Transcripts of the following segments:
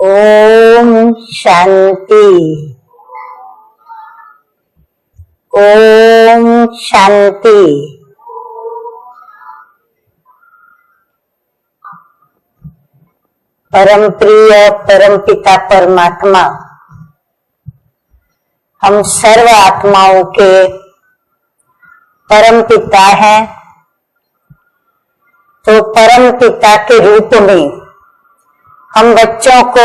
ओम शांति। ओम शांति। परम प्रिय परम पिता परमात्मा हम सर्व आत्माओं के परम पिता हैं, तो परम पिता के रूप में हम बच्चों को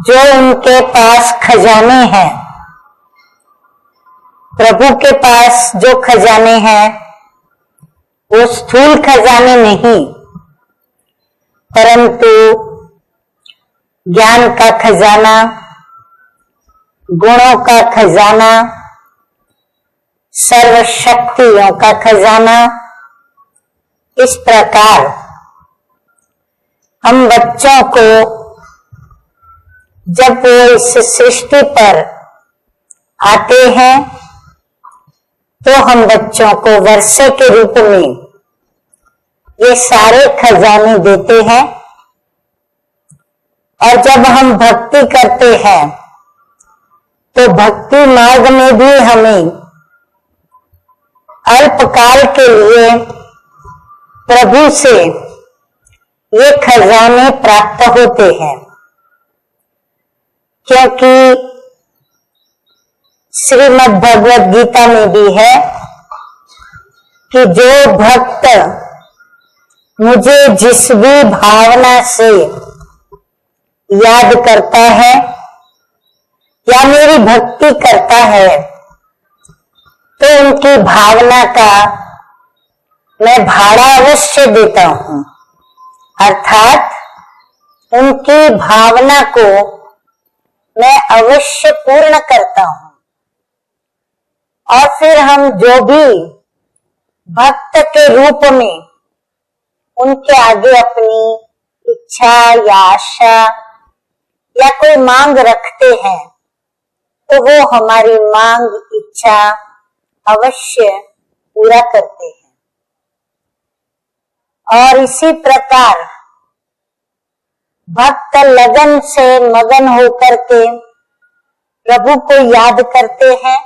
जो उनके पास खजाने हैं, प्रभु के पास जो खजाने हैं वो स्थूल खजाने नहीं, परंतु ज्ञान का खजाना, गुणों का खजाना, सर्व शक्तियों का खजाना। इस प्रकार हम बच्चों को जब वो इस सृष्टि पर आते हैं तो हम बच्चों को वर्षे के रूप में ये सारे खजाने देते हैं। और जब हम भक्ति करते हैं तो भक्ति मार्ग में भी हमें अल्पकाल के लिए प्रभु से ये खजाने प्राप्त होते हैं, क्योंकि श्रीमद् भगवद गीता में भी है कि जो भक्त मुझे जिस भी भावना से याद करता है या मेरी भक्ति करता है तो उनकी भावना का मैं भाड़ा अवश्य देता हूं, अर्थात उनकी भावना को मैं अवश्य पूर्ण करता हूं। और फिर हम जो भी भक्त के रूप में उनके आगे अपनी इच्छा या आशा या कोई मांग रखते हैं तो वो हमारी मांग इच्छा अवश्य पूरा करते हैं। और इसी प्रकार भक्त लगन से मगन होकर के प्रभु को याद करते हैं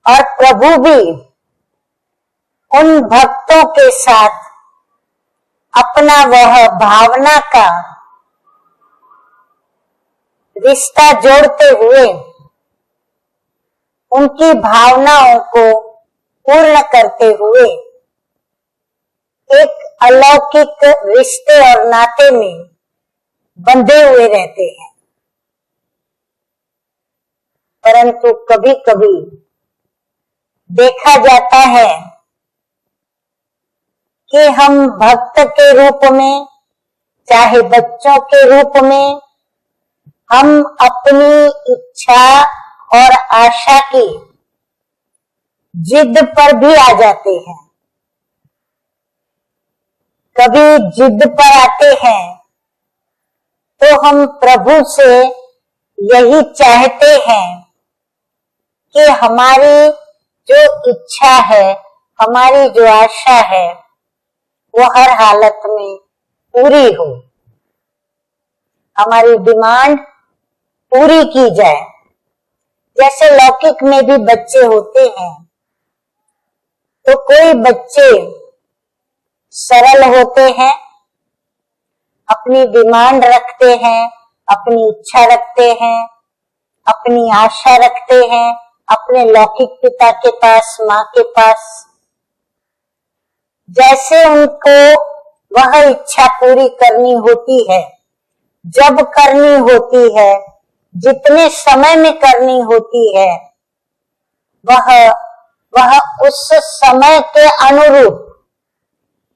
और प्रभु भी उन भक्तों के साथ अपना वह भावना का रिश्ता जोड़ते हुए उनकी भावनाओं को पूर्ण करते हुए एक अलौकिक रिश्ते और नाते में बंधे हुए रहते हैं। परंतु कभी कभी देखा जाता है कि हम भक्त के रूप में चाहे बच्चों के रूप में हम अपनी इच्छा और आशा की जिद पर भी आ जाते हैं। कभी जिद पर आते हैं तो हम प्रभु से यही चाहते हैं कि हमारी जो इच्छा है, हमारी जो आशा है वो हर हालत में पूरी हो, हमारी डिमांड पूरी की जाए। जैसे लौकिक में भी बच्चे होते हैं तो कोई बच्चे सरल होते हैं, अपनी डिमांड रखते हैं, अपनी इच्छा रखते हैं, अपनी आशा रखते हैं अपने लौकिक पिता के पास, माँ के पास। जैसे उनको वह इच्छा पूरी करनी होती है, जब करनी होती है, जितने समय में करनी होती है, वह उस समय के अनुरूप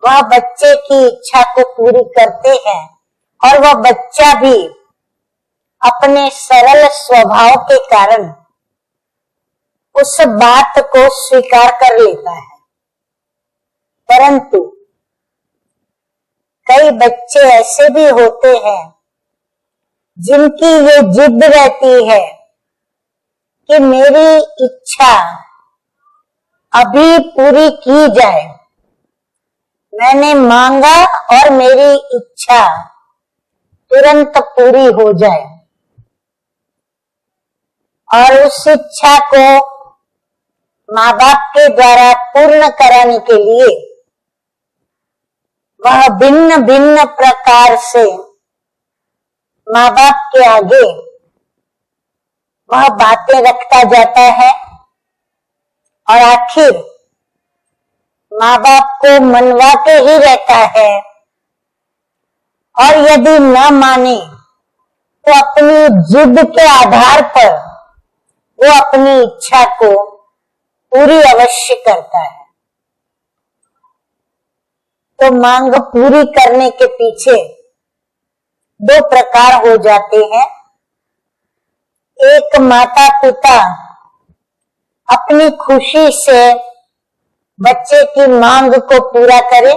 वह बच्चे की इच्छा को पूरी करते हैं। और वह बच्चा भी अपने सरल स्वभाव के कारण उस बात को स्वीकार कर लेता है। परंतु कई बच्चे ऐसे भी होते हैं जिनकी ये जिद रहती है कि मेरी इच्छा अभी पूरी की जाए, मैंने मांगा और मेरी इच्छा तुरंत पूरी हो जाए और उस इच्छा को माँ बाप के द्वारा पूर्ण कराने के लिए वह भिन्न भिन्न प्रकार से माँ बाप के आगे वह बातें रखता जाता है और आखिर माँ बाप को मनवाते ही रहता है। और यदि न माने तो अपनी जिद के आधार पर वो अपनी इच्छा को पूरी अवश्य करता है। तो मांग पूरी करने के पीछे दो प्रकार हो जाते हैं। एक माता पिता अपनी खुशी से बच्चे की मांग को पूरा करे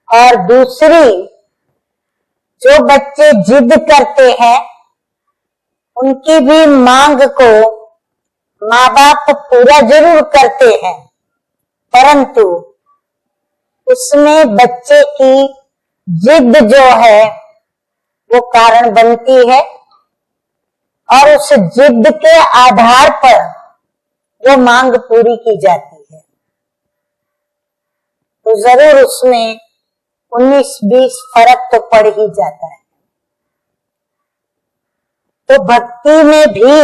और दूसरी जो बच्चे जिद करते हैं उनकी भी मांग को माँ बाप पूरा जरूर करते हैं, परंतु उसमें बच्चे की जिद जो है वो कारण बनती है और उस जिद के आधार पर वो मांग पूरी की जाती है। तो जरूर उसमें 19-20 फर्क तो पड़ ही जाता है। तो भक्ति में भी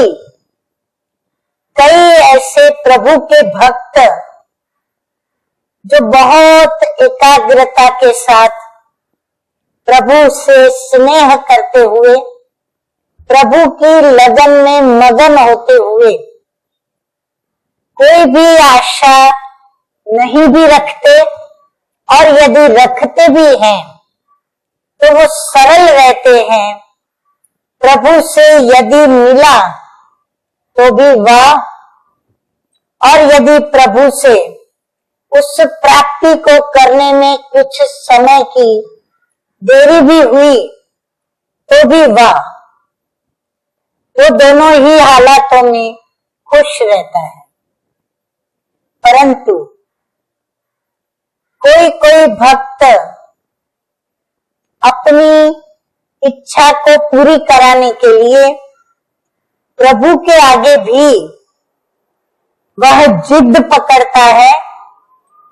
कई ऐसे प्रभु के भक्त जो बहुत एकाग्रता के साथ प्रभु से स्नेह करते हुए, प्रभु की लगन में मगन होते हुए, कोई भी आशा नहीं भी रखते और यदि रखते भी हैं तो वो सरल रहते हैं। प्रभु से यदि मिला तो भी वाह, और यदि प्रभु से उस प्राप्ति को करने में कुछ समय की देरी भी हुई तो भी वाह। वो दोनों ही हालातों में खुश रहता है। परंतु कोई कोई भक्त अपनी इच्छा को पूरी कराने के लिए प्रभु के आगे भी वह जिद पकड़ता है,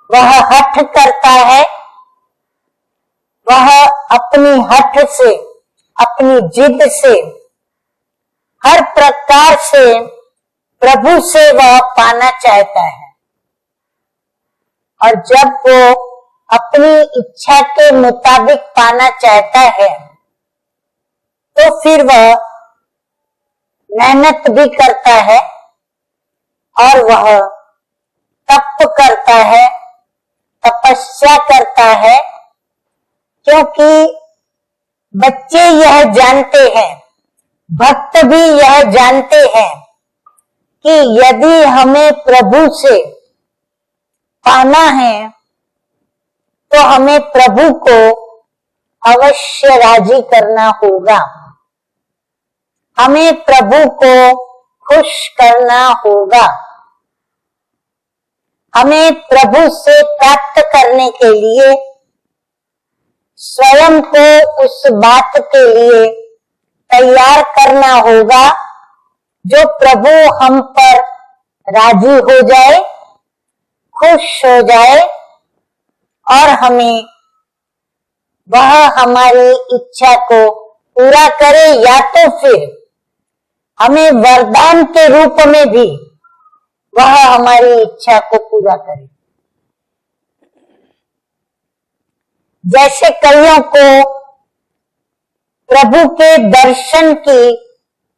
वह हठ करता है, वह अपनी हठ से, अपनी जिद से, हर प्रकार से प्रभु से वह पाना चाहता है। और जब वो अपनी इच्छा के मुताबिक पाना चाहता है तो फिर वह मेहनत भी करता है और वह तप करता है, तपस्या करता है, क्योंकि बच्चे यह जानते हैं, भक्त भी यह जानते हैं कि यदि हमें प्रभु से पाना है तो हमें प्रभु को अवश्य राजी करना होगा, हमें प्रभु को खुश करना होगा। हमें प्रभु से प्राप्त करने के लिए स्वयं को उस बात के लिए तैयार करना होगा जो प्रभु हम पर राजी हो जाए, खुश हो जाए और हमें वह हमारी इच्छा को पूरा करे, या तो फिर हमें वरदान के रूप में भी वह हमारी इच्छा को पूरा करे। जैसे कईयों को प्रभु के दर्शन की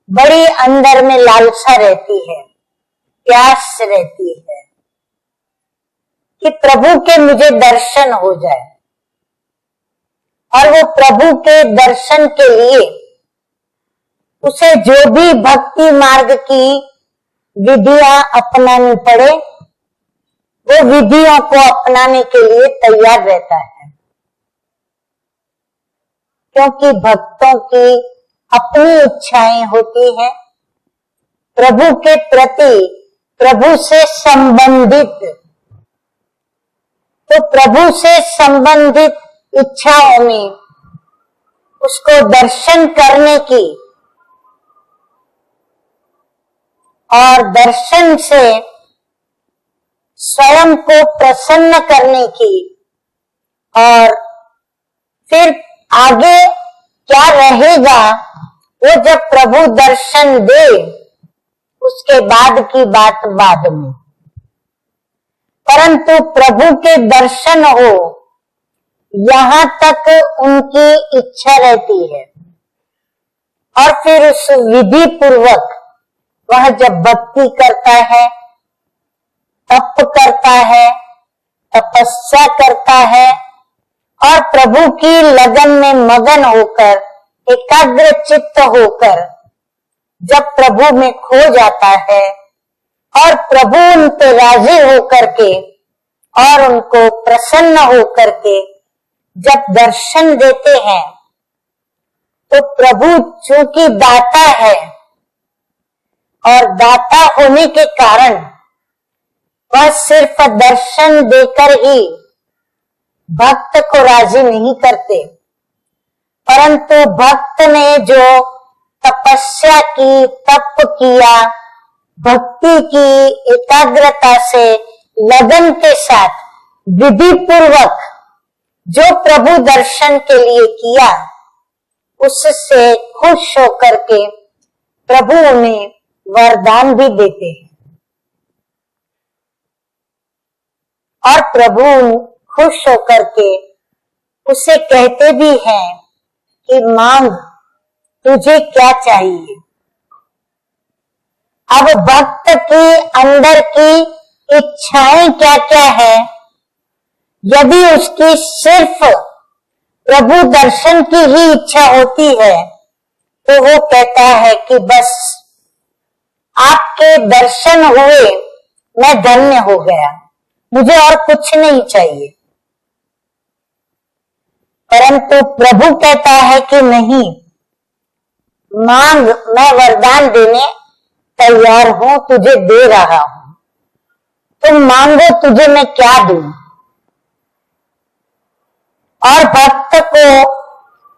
बड़ी अंदर में लालसा रहती है, प्यास रहती है कि प्रभु के मुझे दर्शन हो जाए, और वो प्रभु के दर्शन के लिए उसे जो भी भक्ति मार्ग की विधियां अपनानी पड़े वो विधियों को अपनाने के लिए तैयार रहता है, क्योंकि भक्तों की अपनी इच्छाएं होती हैं प्रभु के प्रति, प्रभु से संबंधित। तो प्रभु से संबंधित इच्छाओं में उसको दर्शन करने की और दर्शन से स्वयं को प्रसन्न करने की, और फिर आगे क्या रहेगा वो जब प्रभु दर्शन दे उसके बाद की बात बाद में। परंतु प्रभु के दर्शन हो यहाँ तक उनकी इच्छा रहती है। और फिर उस विधि पूर्वक वह जब भक्ति करता है, तप करता है, तपस्या करता है और प्रभु की लगन में मगन होकर, एकाग्र चित्त होकर जब प्रभु में खो जाता है और प्रभु उन पे राजी होकर के और उनको प्रसन्न होकर के जब दर्शन देते हैं, तो प्रभु चूंकि दाता है और दाता होने के कारण वह सिर्फ दर्शन देकर ही भक्त को राजी नहीं करते, परंतु भक्त ने जो तपस्या की, तप किया, भक्ति की, एकाग्रता से लगन के साथ विधि पूर्वक जो प्रभु दर्शन के लिए किया, उससे खुश होकर के प्रभु उन्हें वरदान भी देते हैं। और प्रभु खुश होकर के उसे कहते भी हैं कि मांग, तुझे क्या चाहिए। अब भक्त की अंदर की इच्छाएं क्या क्या है, यदि उसकी सिर्फ प्रभु दर्शन की ही इच्छा होती है तो वो कहता है कि बस आपके दर्शन हुए, मैं धन्य हो गया, मुझे और कुछ नहीं चाहिए। परंतु प्रभु कहता है कि नहीं, मांग, मैं वरदान देने तैयार हूं, तुझे दे रहा हूं, तुम मांगो, तुझे मैं क्या दूं। और भक्त को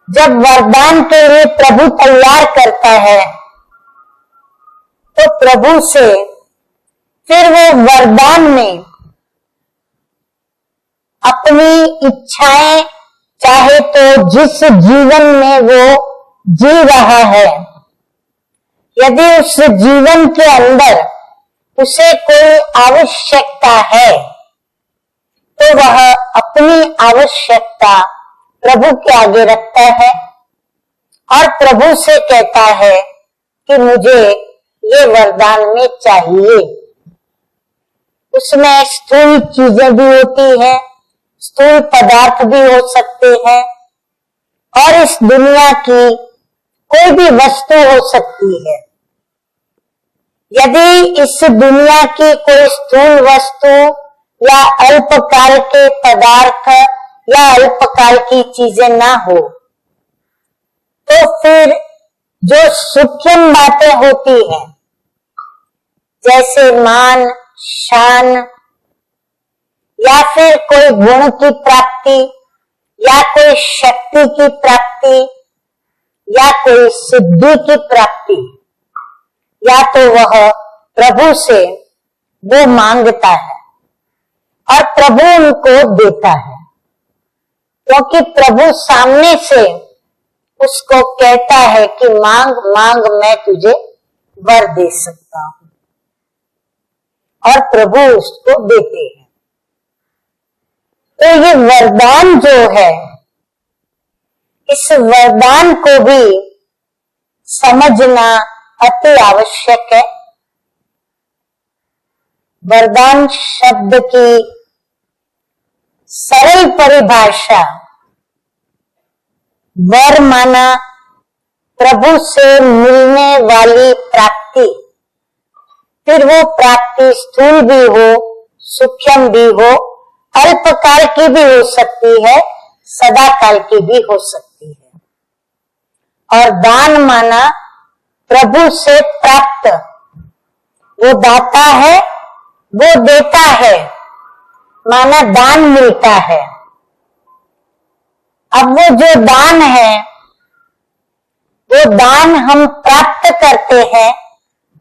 जब वरदान के लिए प्रभु तैयार करता है तो प्रभु से फिर वो वरदान में अपनी इच्छाएं, चाहे तो जिस जीवन में वो जी रहा है, यदि उस जीवन के अंदर उसे कोई आवश्यकता है तो वह अपनी आवश्यकता प्रभु के आगे रखता है और प्रभु से कहता है कि मुझे ये वरदान में चाहिए। उसमें स्थूल चीजें भी होती हैं, स्थूल पदार्थ भी हो सकते हैं और इस दुनिया की कोई भी वस्तु हो सकती है। यदि इस दुनिया की कोई स्थूल वस्तु या अल्पकाल के पदार्थ या अल्पकाल की चीजें ना हो, तो फिर जो सूक्ष्म बातें होती हैं, जैसे मान, शान, या फिर कोई गुण की प्राप्ति, या कोई शक्ति की प्राप्ति, या कोई सिद्धि की प्राप्ति, या तो वह प्रभु से वो मांगता है और प्रभु उनको देता है, क्योंकि प्रभु सामने से उसको कहता है कि मांग मांग, मैं तुझे वर दे सकता हूं, और प्रभु उसको देते हैं। तो ये वरदान जो है, इस वरदान को भी समझना अति आवश्यक है। वरदान शब्द की सरल परिभाषा, वर माना प्रभु से मिलने वाली प्राप्ति, फिर वो प्राप्ति स्थूल भी हो, सूक्ष्म भी हो, अल्पकाल की भी हो सकती है, सदा काल की भी हो सकती है। और दान माना प्रभु से प्राप्त, वो दाता है, वो देता है, माना दान मिलता है। अब वो जो दान है वो दान हम प्राप्त करते हैं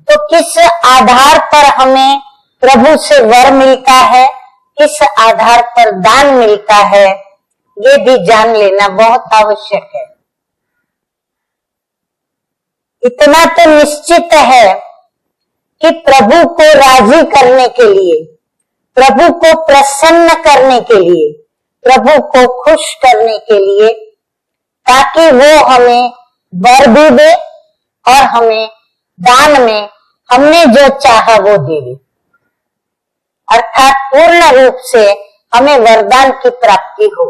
तो किस आधार पर हमें प्रभु से वर मिलता है, किस आधार पर दान मिलता है, ये भी जान लेना बहुत आवश्यक है। इतना तो निश्चित है कि प्रभु को राजी करने के लिए, प्रभु को प्रसन्न करने के लिए, प्रभु को खुश करने के लिए, ताकि वो हमें वर भी दे और हमें दान में हमने जो चाहा वो दे दे, अर्थात पूर्ण रूप से हमें वरदान की प्राप्ति हो।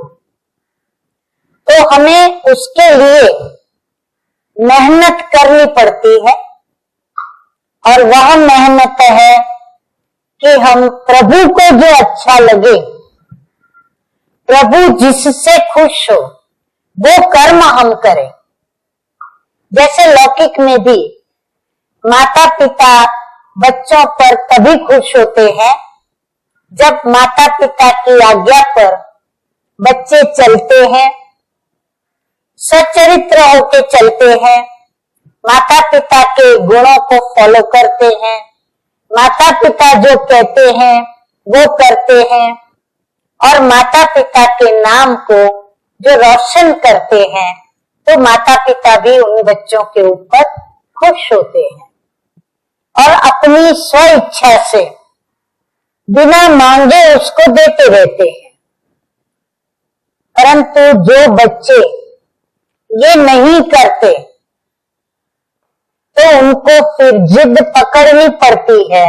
तो हमें उसके लिए मेहनत करनी पड़ती है और वह मेहनत है कि हम प्रभु को जो अच्छा लगे, प्रभु जिससे खुश हो, वो कर्म हम करें। जैसे लौकिक में भी माता पिता बच्चों पर तभी खुश होते हैं जब माता पिता की आज्ञा पर बच्चे चलते हैं, सच्चरित्र होके चलते हैं, माता पिता के गुणों को फॉलो करते हैं, माता पिता जो कहते हैं वो करते हैं और माता पिता के नाम को जो रोशन करते हैं, तो माता पिता भी उन बच्चों के ऊपर खुश होते हैं और अपनी स्व इच्छा से बिना मांगे उसको देते रहते हैं। परंतु जो बच्चे ये नहीं करते तो उनको फिर जिद पकड़नी पड़ती है,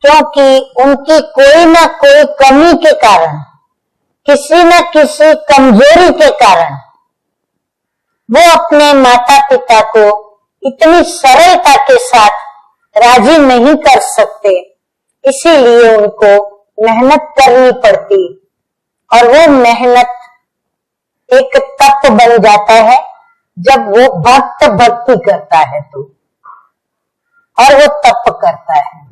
क्योंकि उनकी कोई ना कोई कमी के कारण, किसी न किसी कमजोरी के कारण वो अपने माता पिता को इतनी सरलता के साथ राजी नहीं कर सकते, इसीलिए उनको मेहनत करनी पड़ती और वो मेहनत एक तप बन जाता है जब वो भक्त भक्ति करता है तो, और वो तप करता है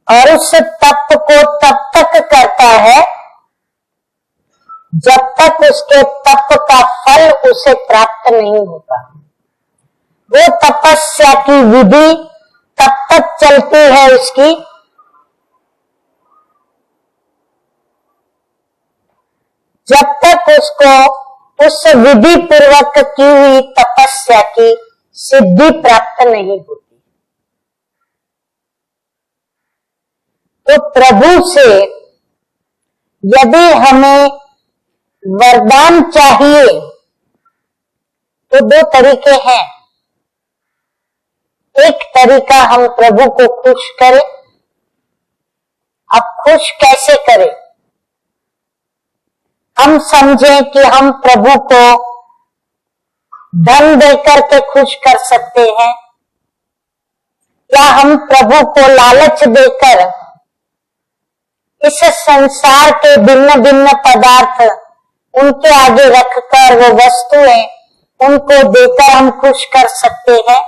और उस तप को तब तक करता है जब तक उसके तप का फल उसे प्राप्त नहीं होता। वो तपस्या की विधि तब तक चलती है उसकी जब तक उसको उस विधि पूर्वक की हुई तपस्या की सिद्धि प्राप्त नहीं होती। तो प्रभु से यदि हमें वरदान चाहिए तो दो तरीके हैं। एक तरीका हम प्रभु को खुश करें। अब खुश कैसे करें? हम समझें कि हम प्रभु को धन देकर के खुश कर सकते हैं, या हम प्रभु को लालच देकर इस संसार के भिन्न भिन्न पदार्थ उनके आगे रखकर वो वस्तुएं उनको देकर हम खुश कर सकते हैं,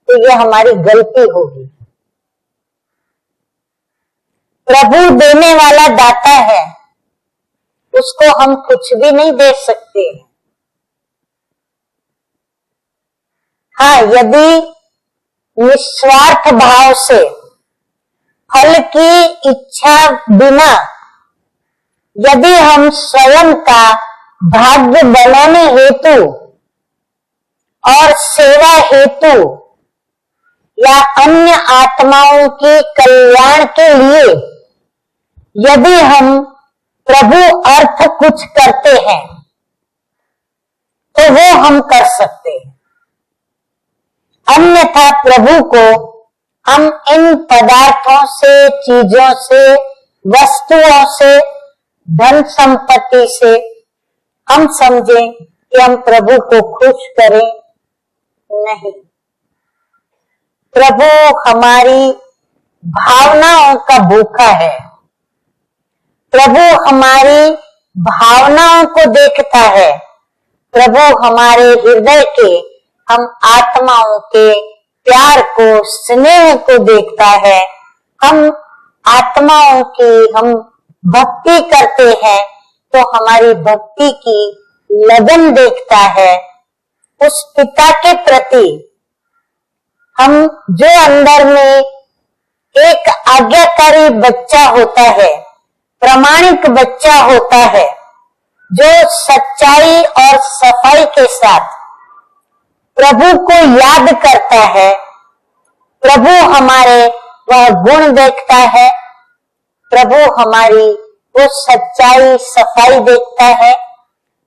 तो ये हमारी गलती होगी। प्रभु देने वाला दाता है, उसको हम कुछ भी नहीं दे सकते। हाँ, यदि निस्वार्थ भाव से फल की इच्छा बिना यदि हम स्वयं का भाग्य बनाने हेतु और सेवा हेतु या अन्य आत्माओं के कल्याण के लिए यदि हम प्रभु अर्थ कुछ करते हैं तो वो हम कर सकते हैं। अन्यथा प्रभु को हम इन पदार्थों से, चीजों से, वस्तुओं से, धन संपत्ति से हम समझें कि हम प्रभु को खुश करें, नहीं। प्रभु हमारी भावनाओं का भूखा है। प्रभु हमारी भावनाओं को देखता है। प्रभु हमारे हृदय के, हम आत्माओं के प्यार को, स्नेह को देखता है। हम आत्माओं की हम भक्ति करते हैं तो हमारी भक्ति की लगन देखता है। उस पिता के प्रति हम जो अंदर में एक आज्ञाकारी बच्चा होता है, प्रामाणिक बच्चा होता है, जो सच्चाई और सफाई के साथ प्रभु को याद करता है, प्रभु हमारे वह गुण देखता है, प्रभु हमारी वो सच्चाई सफाई देखता है,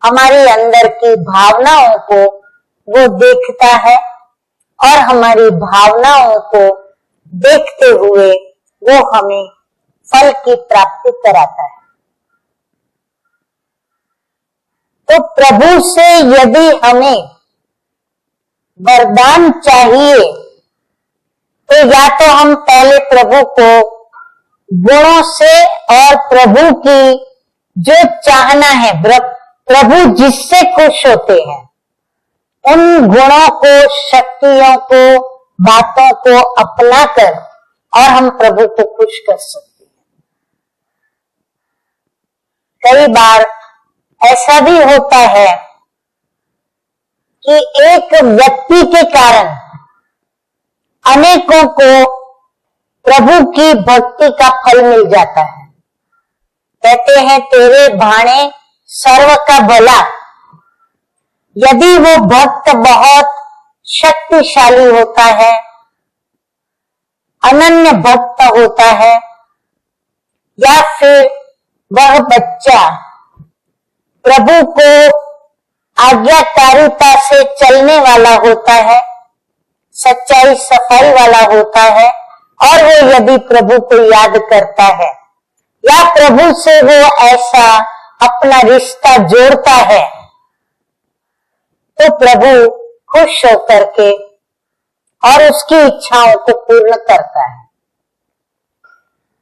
हमारी अंदर की भावनाओं को वो देखता है और हमारी भावनाओं को देखते हुए वो हमें फल की प्राप्ति कराता है। तो प्रभु से यदि हमें वरदान चाहिए तो या तो हम पहले प्रभु को गुणों से और प्रभु की जो चाहना है, प्रभु जिससे खुश होते हैं, उन गुणों को, शक्तियों को, बातों को अपनाकर और हम प्रभु को खुश कर सकते हैं। कई बार ऐसा भी होता है कि एक व्यक्ति के कारण अनेकों को प्रभु की भक्ति का फल मिल जाता है। कहते हैं तेरे भाणे सर्व का भला। यदि वो भक्त बहुत शक्तिशाली होता है, अनन्य भक्त होता है, या फिर वह बच्चा प्रभु को आज्ञाकारिता से चलने वाला होता है, सच्चाई सफाई वाला होता है, और वो यदि प्रभु को याद करता है या प्रभु से वो ऐसा अपना रिश्ता जोड़ता है, तो प्रभु खुश होकर के और उसकी इच्छाओं को पूर्ण करता है।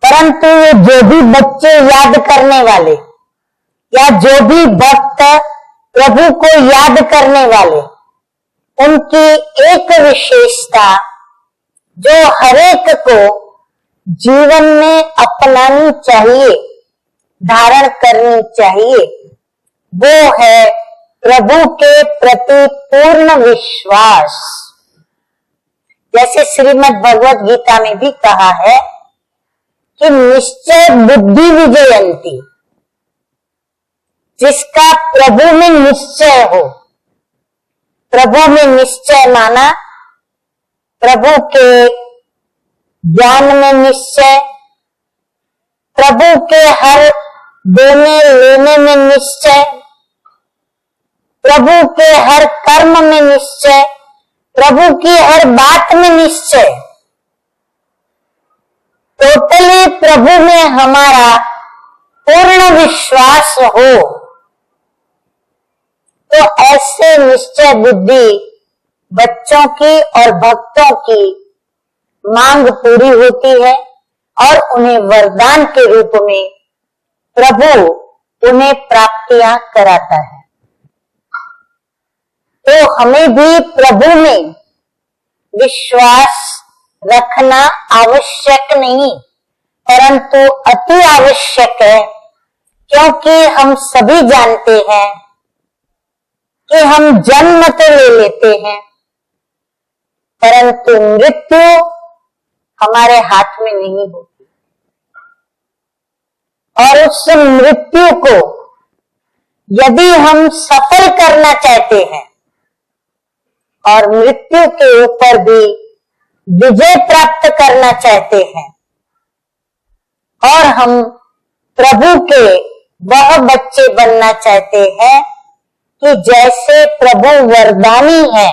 परंतु ये जो भी बच्चे याद करने वाले या जो भी भक्त प्रभु को याद करने वाले, उनकी एक विशेषता जो हरेक को जीवन में अपनानी चाहिए, धारण करनी चाहिए, वो है प्रभु के प्रति पूर्ण विश्वास। जैसे श्रीमद् भगवत गीता में भी कहा है कि निश्चय बुद्धि विजयंती, जिसका प्रभु में निश्चय हो। प्रभु में निश्चय माना प्रभु के ज्ञान में निश्चय, प्रभु के हर देने लेने में निश्चय, प्रभु के हर कर्म में निश्चय, प्रभु की हर बात में निश्चय। टोटली प्रभु में हमारा पूर्ण विश्वास हो, तो ऐसे निश्चय बुद्धि बच्चों की और भक्तों की मांग पूरी होती है और उन्हें वरदान के रूप में प्रभु उन्हें प्राप्तियां कराता है। तो हमें भी प्रभु में विश्वास रखना आवश्यक नहीं, परंतु अति आवश्यक है, क्योंकि हम सभी जानते हैं कि हम जन्म तो ले लेते हैं, परंतु मृत्यु हमारे हाथ में नहीं होती। और उस मृत्यु को यदि हम सफल करना चाहते हैं और मृत्यु के ऊपर भी विजय प्राप्त करना चाहते हैं, और हम प्रभु के वह बच्चे बनना चाहते हैं कि जैसे प्रभु वरदानी है,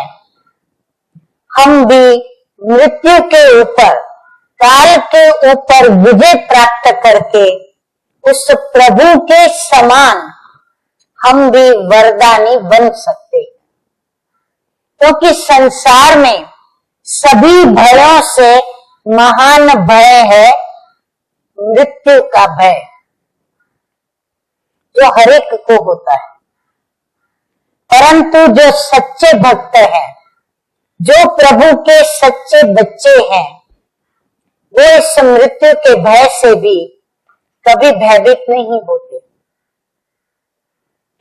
हम भी मृत्यु के ऊपर, काल के ऊपर विजय प्राप्त करके उस प्रभु के समान हम भी वरदानी बन सकते, क्योंकि संसार में सभी भयों से महान भय है मृत्यु का भय, जो हर एक को होता है। परंतु जो सच्चे भक्त हैं, जो प्रभु के सच्चे बच्चे हैं, वो इस मृत्यु के भय से भी कभी भयभीत नहीं होते,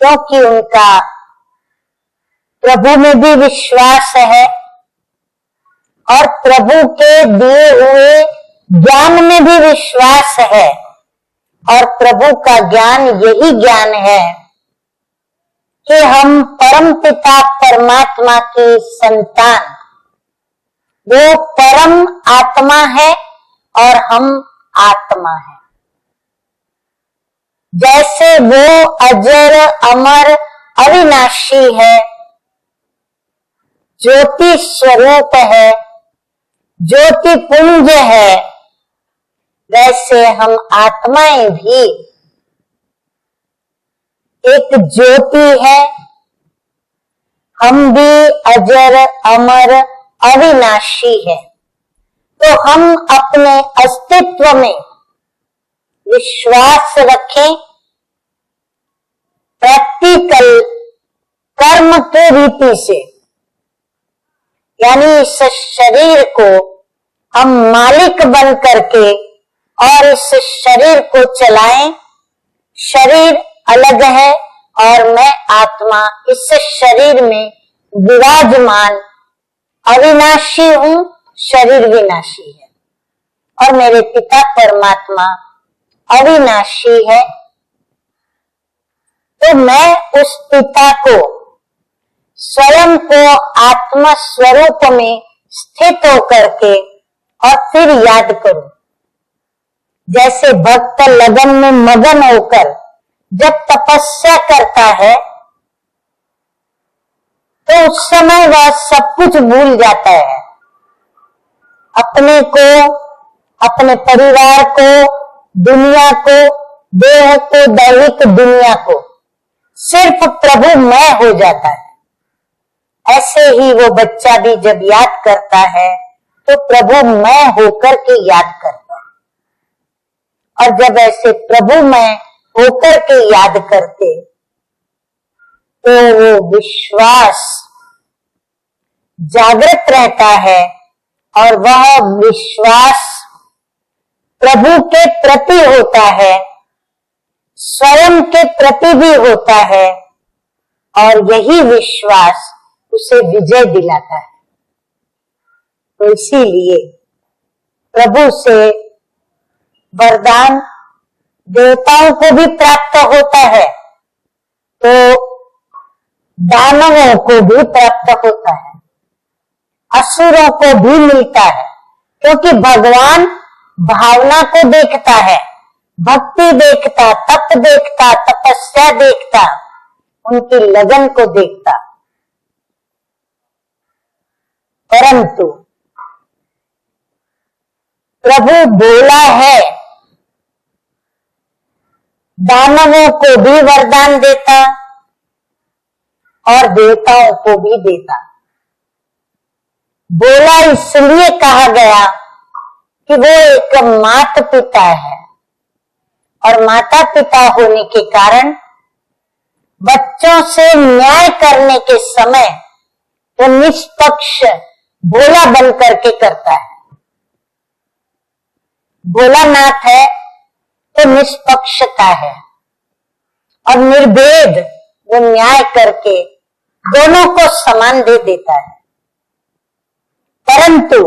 क्योंकि उनका प्रभु में भी विश्वास है और प्रभु के दिए हुए ज्ञान में भी विश्वास है। और प्रभु का ज्ञान यही ज्ञान है कि हम परमपिता परमात्मा की संतान, वो परम आत्मा है और हम आत्मा है। जैसे वो अजर अमर अविनाशी है, ज्योति स्वरूप है, ज्योति पुंज है, वैसे हम आत्माएं भी एक ज्योति है। हम भी अजर अमर अविनाशी है। तो हम अपने अस्तित्व में विश्वास रखें, प्रैक्टिकल कर्म के रीति से, यानी इस शरीर को हम मालिक बन करके और इस शरीर को चलाएं। शरीर अलग है और मैं आत्मा इस शरीर में विराजमान अविनाशी हूं, शरीर विनाशी है और मेरे पिता परमात्मा अविनाशी है। तो मैं उस पिता को, स्वयं को आत्मा स्वरूप में स्थित होकर के और फिर याद करूं। जैसे भक्त लगन में मगन होकर जब तपस्या करता है तो उस समय वह सब कुछ भूल जाता है, अपने को, अपने परिवार को, दुनिया को, देह को, दैहिक दुनिया को, सिर्फ प्रभु मैं हो जाता है। ऐसे ही वो बच्चा भी जब याद करता है तो प्रभु मैं होकर के याद करता है। और जब ऐसे प्रभु मैं होकर के याद करते तो वो विश्वास जागृत रहता है और वह विश्वास प्रभु के प्रति होता है, स्वयं के प्रति भी होता है और यही विश्वास उसे विजय दिलाता है। तो इसीलिए प्रभु से वरदान देवताओं को भी प्राप्त होता है तो दानवों को भी प्राप्त होता है, असुरों को भी मिलता है, क्योंकि भगवान भावना को देखता है, भक्ति देखता, तप देखता, तपस्या देखता, उनकी लगन को देखता। परंतु प्रभु बोला है, दानवों को भी वरदान देता और देवताओं को भी देता। बोला इसलिए कहा गया कि वो एक माता पिता है और माता पिता होने के कारण बच्चों से न्याय करने के समय वो निष्पक्ष भोला बन करके करता है। भोलानाथ है तो निष्पक्षता है और निर्भेद वो न्याय करके दोनों को समान दे देता है। परंतु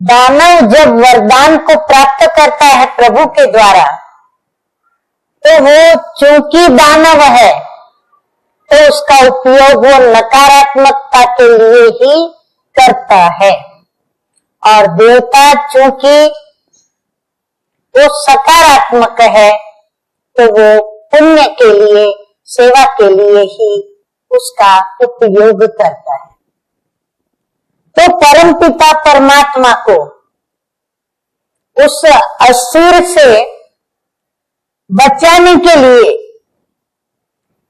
दानव जब वरदान को प्राप्त करता है प्रभु के द्वारा तो वो चूंकि दानव है तो उसका उपयोग वो नकारात्मकता के लिए ही करता है और देवता चूंकि वो सकारात्मक है तो वो पुण्य के लिए, सेवा के लिए ही उसका उपयोग करता है। तो परमपिता परमात्मा को उस असुर से बचाने के लिए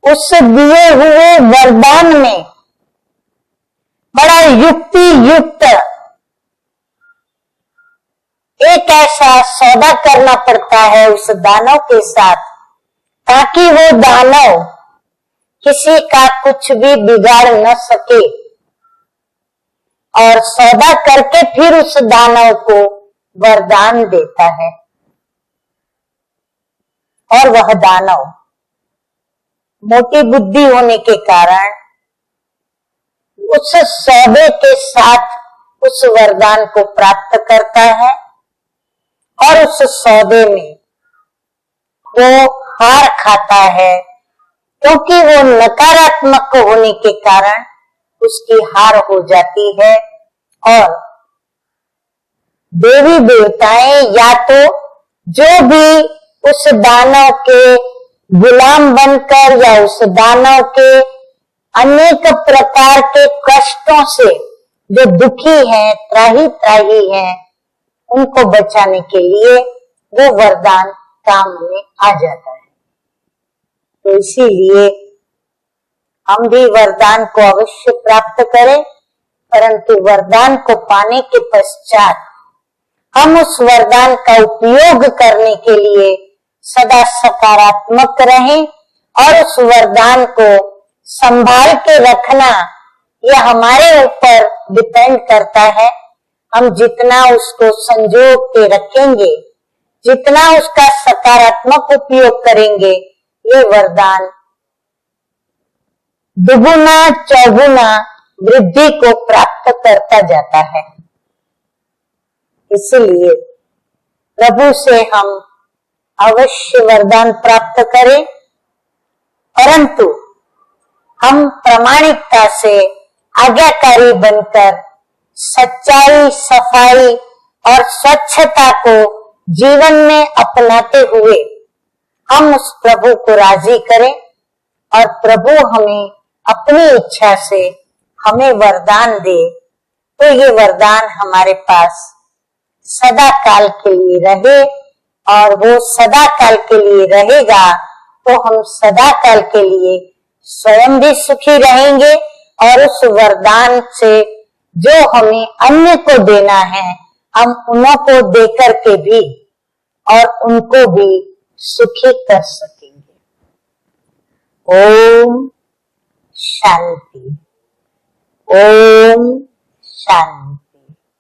उस दिए हुए वरदान में बड़ा युक्ति युक्त एक ऐसा सौदा करना पड़ता है उस दानव के साथ, ताकि वो दानव किसी का कुछ भी बिगाड़ न सके और सौदा करके फिर उस दानव को वरदान देता है। और वह दानव मोटी बुद्धि होने के कारण उस सौदे के साथ उस वरदान को प्राप्त करता है और उस सौदे में वो हार खाता है, क्योंकि वो नकारात्मक होने के कारण उसकी हार हो जाती है। और देवी देवताएं या तो जो भी उस दानव के गुलाम बनकर या उस दानव के अनेक प्रकार के कष्टों से जो दुखी हैं, त्राही हैं, उनको बचाने के लिए वो वरदान काम में आ जाता है। तो इसीलिए हम भी वरदान को अवश्य प्राप्त करें, परंतु वरदान को पाने के पश्चात हम उस वरदान का उपयोग करने के लिए सदा सकारात्मक रहें और उस वरदान को संभाल के रखना यह हमारे ऊपर डिपेंड करता है। हम जितना उसको संजो के रखेंगे, जितना उसका सकारात्मक उपयोग करेंगे, ये वरदान दुगुना चौगुना वृद्धि को प्राप्त करता जाता है। इसलिए प्रभु से हम अवश्य वरदान प्राप्त करें, परंतु हम प्रामाणिकता से आज्ञाकारी बनकर सच्चाई, सफाई और स्वच्छता को जीवन में अपनाते हुए हम उस प्रभु को राजी करें और प्रभु हमें अपनी इच्छा से हमें वरदान दे, तो ये वरदान हमारे पास सदा काल के लिए रहे और वो सदा काल के लिए रहेगा तो हम सदा काल के लिए स्वयं भी सुखी रहेंगे और उस वरदान से जो हमें अन्य को देना है हम उन्हों को देकर के भी और उनको भी सुखी कर सकेंगे। ओम शांति, ओम शांति।